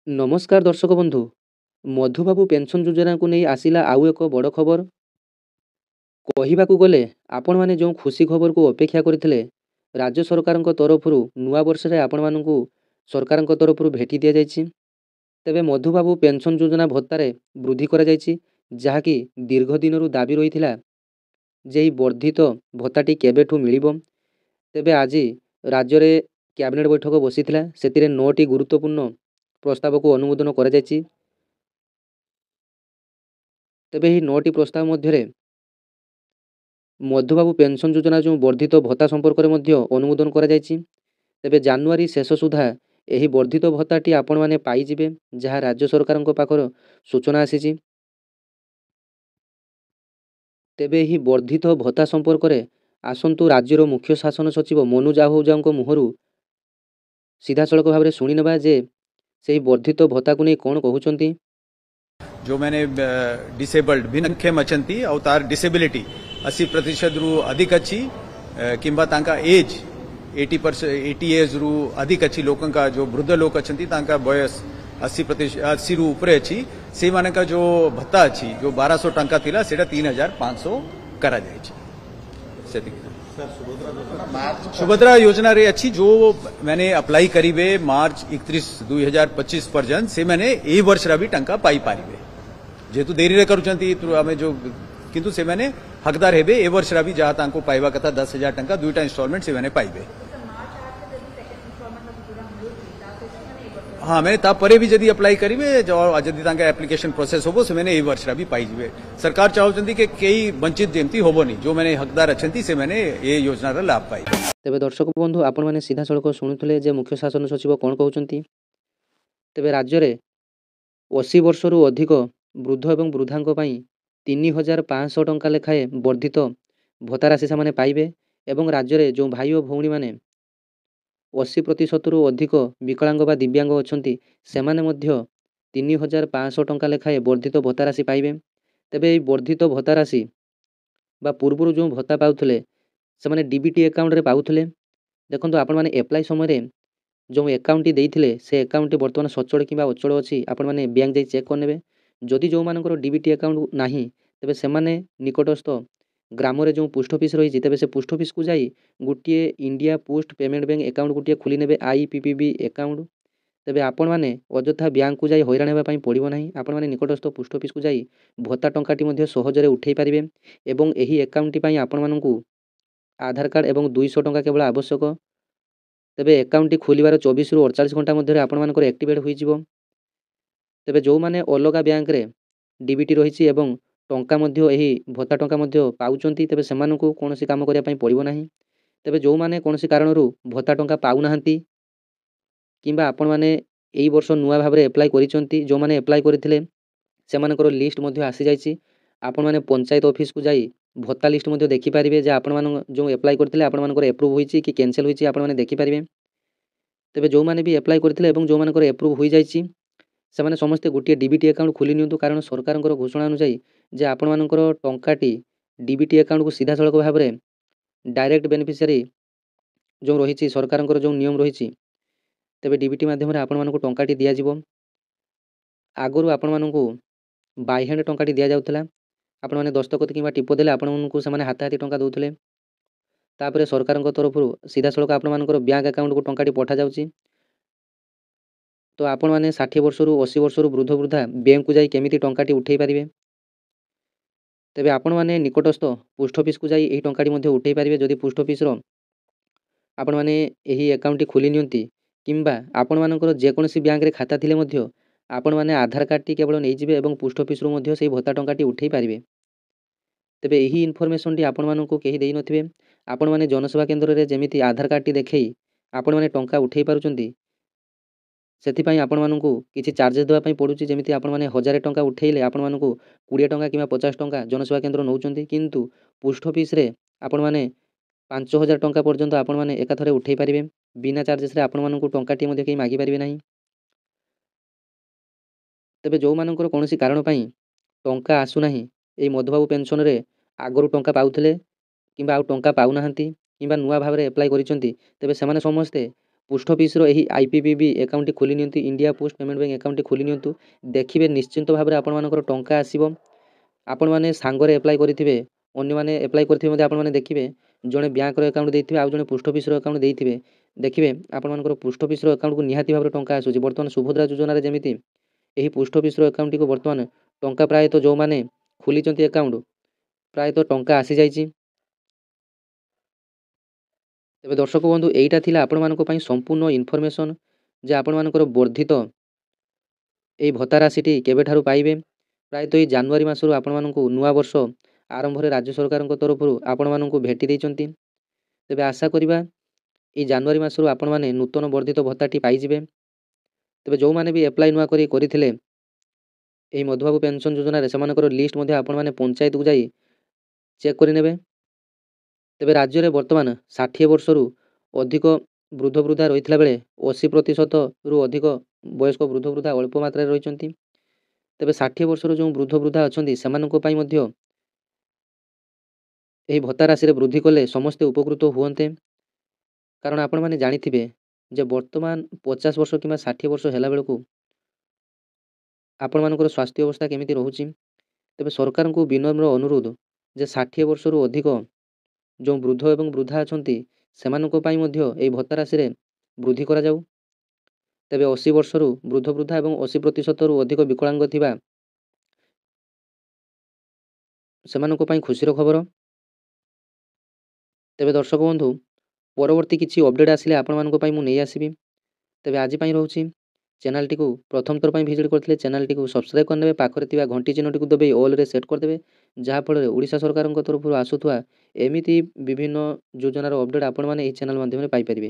नमस्कार दर्शक बंधु मधुबाबू पेंशन योजना को नहीं आसिला आउ एक बड़ खबर कहवाकू गले आपण मैंने जो खुशी खबर को अपेक्षा करते राज्य सरकार तरफ नुआ वर्ष में आपण मानू सरकार तरफ भेटी दि जाइए तेबे मधुबाबू पेंशन योजना भत्तार वृद्धि करा जाइछि जहाँकि दीर्घ दिन दाबी रही जे ई वर्धित भत्ताटी केबेठू मिलिबो। तेबे आज राज्य रे कैबिनेट बैठक बसीथिला सेतिरे 9टी गुरुत्वपूर्ण प्रस्ताव को अनुमोदन करा जाइछि। तेबे ही 9टी प्रस्ताव मध्य मधुबाबू पेंशन योजना जो वर्धित भत्ता संपर्क में अनुमोदन करा जाइछि। तेबे जानुआरी शेष सुधा यही वर्धित भत्ताटी आपण माने पाइजिबे जहाँ राज्य सरकार पाखर सूचना आसीछि। तेबे ही वर्धित भत्ता संपर्क में आसंतु राज्यर मुख्य शासन सचिव मनोज आहूजा मुहरु सीधा सड़क भाव में शुणी नवा जे से वर्धित भत्ता को नहीं कौन कहउचंती। जो मैंने डिसेबल्ड भिन्नक्षम अछंती और तार डिसेबिलिटी 80% रु अधिक अच्छी किंबा तांका एज 80 एज रु अधिक अच्छी लोकं का जो वृद्ध लोक अछंती तांका बयस 80 रु ऊपर अच्छी से माने का जो भत्ता अच्छी जो 1200 टंका थिला सेटा 3500 करा जाय सुभद्रा योजना रे अच्छी जो मैंने अप्लाई करीबे मार्च 31 2025 पर्यंत से मैंने ए वर्ष रा भी टंका पाई पारिबे जेतु देरी रे करूचंती आमे जो किंतु से मैंने हकदार हेबे ए वर्ष रा भी जहाँ तांको पाइबा कथा 10,000 टंका दुईटा इंस्टॉलमेंट से मैंने पाइबे। हाँ मैंने तापरे भी जदि अप्लाई करीबे जदि तांका एप्लिकेशन प्रोसेस होबो से मैंने ए वर्ष रा भी पाई जिवे। सरकार चाहउचंती कि कई वंचित जेमती होबो नहीं जो मैंने हकदार अछंती से मैंने ए योजना रा लाभ पाई। तेबे दर्शक बंधु आपण माने सीधा सड़क शुणुथिले जे मुख्य शासन सचिव कोन कहउचंती। तेबे राज्य रे 80 वर्ष रु अधिक वृद्ध एवं वृद्धांक पई 3,500 टंका लेखाए वर्धित भत्ता राशि से पाइबे एवं राज्य रे जो भाई और भौणी माने 80% रु अधिक विकलांग बा दिव्यांग अछंती सेमाने मध्य 3,500 टंका लेखाए वर्धित भत्ता राशि पाइबे। तेबे এই वर्धित भत्ता राशि बा पूर्व जो भत्ता पाउथले से माने डीबीटी अकाउंट रे पाउथले। देखंतु आपण माने एप्लाई समय रे जो अकाउंट देइथिले से अकाउंट वर्तमान सचल किबा अचल अछि आपण माने बैंक जाई चेक करनेबे। जदि जो मानकर डीबीटी अकाउंट नाही तेबे से माने निकटस्थ ग्राम रे जो पोस्ट ऑफिस रही तेबे से पोस्ट ऑफिस को जाई गोटे India post payment bank account गोटे खोली नेबे आईपीपीबी अकाउंट। तेबे आपण माने अଯଥା बैंक को जाई हैरान हेबा पई पड़िबो नाही। आपण माने निकटस्थ पोस्ट ऑफिस को जाई भत्ता टंकाटी मध्ये सहजरे उठेई पारिबे एवं एही अकाउंट पई आपण मानकू आधार कार्ड एवं 200 टंका केवल आवश्यक। तेबे अकाउंट टी खोलिबार 24 रु 48 घंटा मध्ये आपण मानकर एक्टिवेट होई जिवो। तेबे जो माने अलगा बैंक रे डीबीटी रहिछि एवं टंका मध्ये एही भत्ता टंका मध्ये पाउचंती तेबे सेमानकू कोनोसी काम करिया पई पड़िबो नाही। तेबे जो माने कोनोसी कारणरू भत्ता टंका पाउ नाहंती किंबा आपण माने एई वर्ष नुआ भाबरे अप्लाई करिसंती जो माने अप्लाई करिथिले सेमानकर लिस्ट मध्ये आसी जाइछि। आपण माने पंचायत ऑफिस को जाई भत्ता लिस्ट मध्ये देखि पारिबे जे आपण मान जो अप्लाई करथिले आपण मानकर अप्रूव होईछि कि कैंसिल होईछि आपण माने देखि पारिबे। तेबे जो माने भी अप्लाई करथिले एवं जो मानकर अप्रूव होई जाइछि सेमाने समस्त गोटे डीबीटी अकाउंट खोली नियंतु कारण सरकारଙ୍କର घोषणा अनुसार जे आपण मानकर टंकाटी डीबीटी अकाउंट को सीधा सड़क भाव में डायरेक्ट बेनिफिशियरी जो रही सरकार जो नियम रही तेबे डीबीटी माध्यम आपण मानक टंकाटी दिया जिवो। आगरु आपण मानक बाय हैंड टंकाटी दिया जाउथला आपण माने दस्तखत किंबा टिप देले आपण मानक से माने हाथ हाथी टंका दउथले तापरे सरकार तरफ सीधा सड़क आपण मानकर बैंक अकाउंट को टंकाटी पठा जाउची। तो आपण माने 60 वर्ष रु 80 वर्ष रु वृद्ध वृद्धा बैंक को जाई केमिति टंकाटी उठेई पारिबे। तेबे आपण माने निकटस्थ पोस्ट ऑफिस को जाई एही टंकाटी मध्ये उठेई पारिबे। जदि पोस्ट ऑफिस रो आपण माने एही अकाउंट टी खोली नियंती किंबा आपण मानकर जे कोनोसी बैंक रे खाता थिले मध्ये आपण माने आधार कार्ड टी केवल नै जिवे एवं पोस्ट ऑफिस रो मध्ये सेही भत्ता टंकाटी उठेई पारिबे। तेबे एही इनफॉरमेशन टी आपण मानकू केही देई नथिबे। आपण माने जनसेवा केंद्र रे जेमिति आधार कार्ड टी देखेई आपण माने टंका उठेई पारुचंती सेथिपाई आपण मानकू किछि चार्जेस देवा पई पडुची जेमिति आपण माने 1000 टंका उठेइले आपण मानकू 20 टंका किंबा 50 टंका जनसेवा केंद्र नउचंती किंतु पोस्ट ऑफिस रे आपण माने 5,000 टंका पर्यंत आपण माने एका थरे उठेई पारिबे बिना चार्जेस रे आपण मानकू टंकाटी मध्ये केही मागी पारिबे नाही। तेबे जो मानकर कोनोसी कारण पई टंका आसु नाही एई मधुबाबू पेंशन रे आगरु टंका पाउथले किंबा आउ टंका पाउ नाहंती किंबा नुआ भाव रे अप्लाई करिसंती तेबे सेमाने समस्ते ପୋଷ୍ଟ ଅଫିସର ଏହି IPPB ଆକାଉଣ୍ଟଟି ଖୋଲି ନିଅନ୍ତୁ, ଇଣ୍ଡିଆ ପୋଷ୍ଟ ପେମେଣ୍ଟ ବ୍ୟାଙ୍କ ଆକାଉଣ୍ଟଟି ଖୋଲି ନିଅନ୍ତୁ। ଦେଖିବେ ନିଶ୍ଚିନ୍ତ ଭାବରେ ଆପଣମାନଙ୍କର ଟଙ୍କା ଆସିବ। ଆପଣମାନେ ସାଙ୍ଗରେ ଆପ୍ଲାଏ କରିଥିବେ, ଅନ୍ୟମାନେ ଆପ୍ଲାଏ କରିଥିବେ ମଧ୍ୟ ଆପଣମାନେ ଦେଖିବେ, ଜଣେ ବ୍ୟାଙ୍କର ଆକାଉଣ୍ଟ ଦେଇଥିବେ ଆଉ ଜଣେ ପୋଷ୍ଟ ଅଫିସର ଆକାଉଣ୍ଟ ଦେଇଥିବେ। ଦେଖିବେ ଆପଣମାନଙ୍କର ପୋଷ୍ଟ ଅଫିସର ଆକାଉଣ୍ଟକୁ ନିହାତି ଭାବରେ ଟଙ୍କା ଆସୁଛି। ବର୍ତ୍ତମାନ ସୁଭଦ୍ରା ଯୋଜନାରେ ଯେମିତି ଏହି ପୋଷ୍ଟ ଅଫିସର ଆକାଉଣ୍ଟଟିକୁ ବର୍ତ୍ତମାନ ଟଙ୍କା ପ୍ରାୟତଃ ଯେଉଁମାନେ ଖୋଲିଛନ୍ତି ଆକାଉଣ୍ଟ ପ୍ରାୟତଃ ଟଙ୍କା ଆସିଯାଇଛି। ତେବେ ଦର୍ଶକ ବନ୍ଧୁ ଏଇଟା ଥିଲା ଆପଣମାନଙ୍କ ପାଇଁ ସମ୍ପୂର୍ଣ୍ଣ ଇନଫର୍ମେସନ୍ ଯେ ଆପଣମାନଙ୍କର ବର୍ଦ୍ଧିତ ଏହି ଭତ୍ତା ରାଶିଟି କେବେଠାରୁ ପାଇବେ। ପ୍ରାୟତଃ ଏଇ ଜାନୁଆରୀ ମାସରୁ ଆପଣମାନଙ୍କୁ ନୂଆ ବର୍ଷ ଆରମ୍ଭରେ ରାଜ୍ୟ ସରକାରଙ୍କ ତରଫରୁ ଆପଣମାନଙ୍କୁ ଭେଟି ଦେଇଛନ୍ତି। ତେବେ ଆଶା କରିବା ଏଇ ଜାନୁଆରୀ ମାସରୁ ଆପଣମାନେ ନୂତନ ବର୍ଦ୍ଧିତ ଭତ୍ତାଟି ପାଇଯିବେ। ତେବେ ଯେଉଁମାନେ ବି ଆପ୍ଲାଏ ନୂଆ କରି କରିଥିଲେ ଏହି ମଧୁବାବୁ ପେନସନ୍ ଯୋଜନାରେ ସେମାନଙ୍କର ଲିଷ୍ଟ ମଧ୍ୟ ଆପଣମାନେ ପଞ୍ଚାୟତକୁ ଯାଇ ଚେକ୍ କରିନେବେ। ତେବେ ରାଜ୍ୟରେ ବର୍ତ୍ତମାନ 60 ବର୍ଷରୁ ଅଧିକ ବୃଦ୍ଧ ବୃଦ୍ଧା ରହିଥିଲା ବେଳେ 80%ରୁ ଅଧିକ ବୟସ୍କ ବୃଦ୍ଧ ବୃଦ୍ଧା ଅଳ୍ପ ମାତ୍ରାରେ ରହିଛନ୍ତି। ତେବେ 60 ବର୍ଷର ଯେଉଁ ବୃଦ୍ଧ ବୃଦ୍ଧା ଅଛନ୍ତି ସେମାନଙ୍କ ପାଇଁ ମଧ୍ୟ ଏହି ଭତ୍ତା ରାଶିରେ ବୃଦ୍ଧି କଲେ ସମସ୍ତେ ଉପକୃତ ହୁଅନ୍ତେ। କାରଣ ଆପଣମାନେ ଜାଣିଥିବେ ଯେ ବର୍ତ୍ତମାନ 50 ବର୍ଷ କିମ୍ବା 60 ବର୍ଷ ହେଲା ବେଳକୁ ଆପଣମାନଙ୍କର ସ୍ୱାସ୍ଥ୍ୟ ଅବସ୍ଥା କେମିତି ରହୁଛି। ତେବେ ସରକାରଙ୍କୁ ବିନମ୍ର ଅନୁରୋଧ ଯେ 60 ବର୍ଷରୁ ଅଧିକ ଯେଉଁ ବୃଦ୍ଧ ଏବଂ ବୃଦ୍ଧା ଅଛନ୍ତି ସେମାନଙ୍କ ପାଇଁ ମଧ୍ୟ ଏହି ଭତ୍ତା ରାଶିରେ ବୃଦ୍ଧି କରାଯାଉ। ତେବେ 80 ବର୍ଷରୁ ବୃଦ୍ଧ ବୃଦ୍ଧା ଏବଂ 80%ରୁ ଅଧିକ ବିକଳାଙ୍ଗ ଥିବା ସେମାନଙ୍କ ପାଇଁ ଖୁସିର ଖବର। ତେବେ ଦର୍ଶକ ବନ୍ଧୁ ପରବର୍ତ୍ତୀ କିଛି ଅପଡେଟ୍ ଆସିଲେ ଆପଣମାନଙ୍କ ପାଇଁ ମୁଁ ନେଇ ଆସିବି। ତେବେ ଆଜି ପାଇଁ ରହୁଛି। ଚ୍ୟାନେଲଟିକୁ ପ୍ରଥମ ଥର ପାଇଁ ଭିଜିଟ୍ କରିଥିଲେ ଚ୍ୟାନେଲଟିକୁ ସବସ୍କ୍ରାଇବ୍ କରିନେବେ, ପାଖରେ ଥିବା ଘଣ୍ଟି ଚିହ୍ନଟିକୁ ଦବାଇ ଅଲ୍ରେ ସେଟ୍ କରିଦେବେ, ଯାହାଫଳରେ ଓଡ଼ିଶା ସରକାରଙ୍କ ତରଫରୁ ଆସୁଥିବା ଏମିତି ବିଭିନ୍ନ ଯୋଜନାର ଅପଡେଟ୍ ଆପଣମାନେ ଏହି ଚ୍ୟାନେଲ ମାଧ୍ୟମରେ ପାଇପାରିବେ।